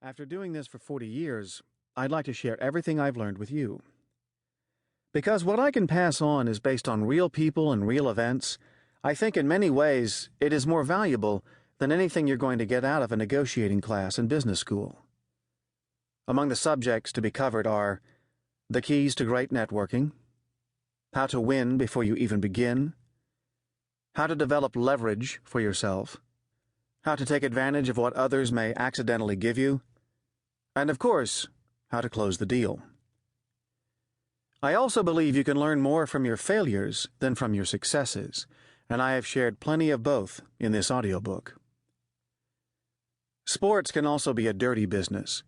After doing this for 40 years, I'd like to share everything I've learned with you. Because what I can pass on is based on real people and real events, I think in many ways it is more valuable than anything you're going to get out of a negotiating class in business school. Among the subjects to be covered are the keys to great networking, how to win before you even begin, how to develop leverage for yourself, how to take advantage of what others may accidentally give you, and of course, how to close the deal. I also believe you can learn more from your failures than from your successes, and I have shared plenty of both in this audiobook. Sports can also be a dirty business,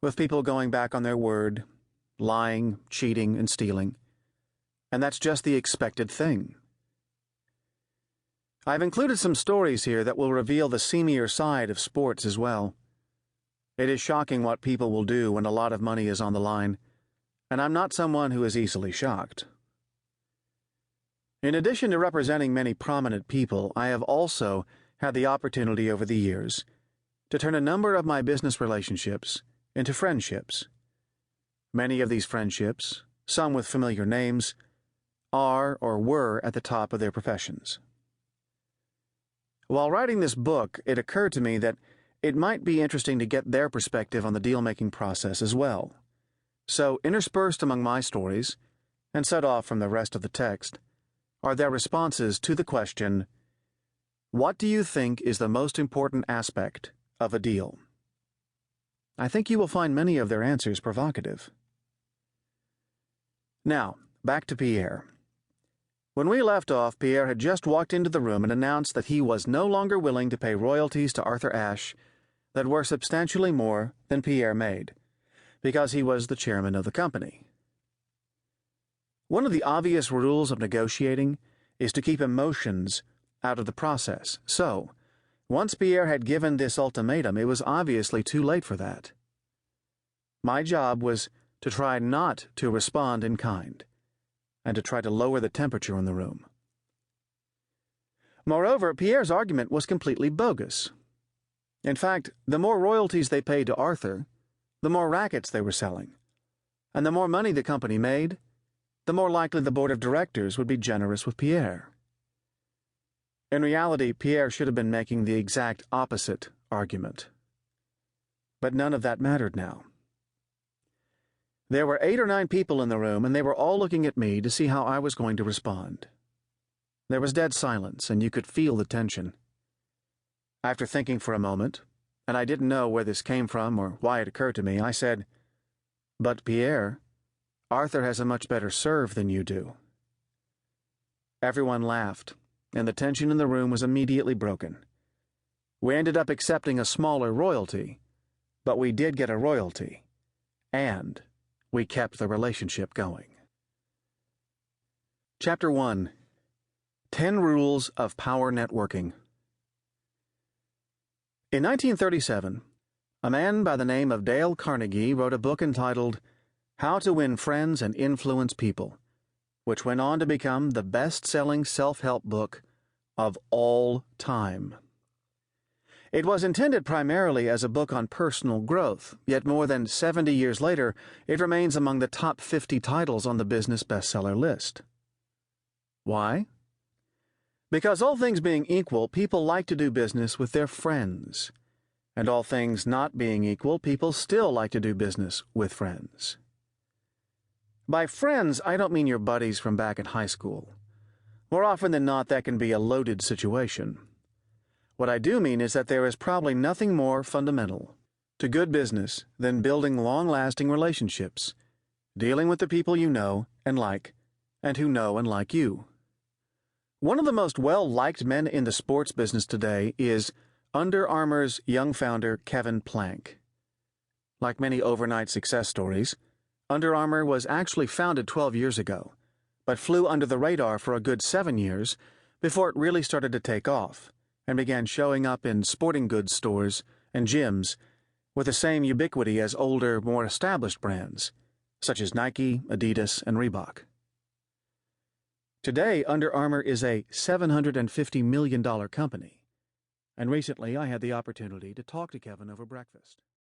with people going back on their word, lying, cheating, and stealing, and that's just the expected thing. I've included some stories here that will reveal the seamier side of sports as well. It is shocking what people will do when a lot of money is on the line, and I'm not someone who is easily shocked. In addition to representing many prominent people, I have also had the opportunity over the years to turn a number of my business relationships into friendships. Many of these friendships, some with familiar names, are or were at the top of their professions. While writing this book, it occurred to me that it might be interesting to get their perspective on the deal-making process as well. So, interspersed among my stories, and set off from the rest of the text, are their responses to the question, what do you think is the most important aspect of a deal? I think you will find many of their answers provocative. Now, back to Pierre. When we left off, Pierre had just walked into the room and announced that he was no longer willing to pay royalties to Arthur Ashe that were substantially more than Pierre made, because he was the chairman of the company. One of the obvious rules of negotiating is to keep emotions out of the process, so, once Pierre had given this ultimatum, it was obviously too late for that. My job was to try not to respond in kind, and to try to lower the temperature in the room. Moreover, Pierre's argument was completely bogus. In fact, the more royalties they paid to Arthur, the more rackets they were selling, and the more money the company made, the more likely the board of directors would be generous with Pierre. In reality, Pierre should have been making the exact opposite argument. But none of that mattered now. There were 8 or 9 people in the room, and they were all looking at me to see how I was going to respond. There was dead silence, and you could feel the tension. After thinking for a moment, and I didn't know where this came from or why it occurred to me, I said, "But Pierre, Arthur has a much better serve than you do." Everyone laughed, and the tension in the room was immediately broken. We ended up accepting a smaller royalty, but we did get a royalty, and we kept the relationship going. Chapter 1: 10 Rules of Power Networking. In 1937, a man by the name of Dale Carnegie wrote a book entitled How to Win Friends and Influence People, which went on to become the best-selling self-help book of all time. It was intended primarily as a book on personal growth, yet more than 70 years later, it remains among the top 50 titles on the business bestseller list. Why? Because all things being equal, people like to do business with their friends. And all things not being equal, people still like to do business with friends. By friends, I don't mean your buddies from back in high school. More often than not, that can be a loaded situation. What I do mean is that there is probably nothing more fundamental to good business than building long-lasting relationships, dealing with the people you know and who know and like you. One of the most well-liked men in the sports business today is Under Armour's young founder, Kevin Plank. Like many overnight success stories, Under Armour was actually founded 12 years ago, but flew under the radar for a good 7 years before it really started to take off and began showing up in sporting goods stores and gyms with the same ubiquity as older, more established brands, such as Nike, Adidas, and Reebok. Today, Under Armour is a $750 million company, and recently I had the opportunity to talk to Kevin over breakfast.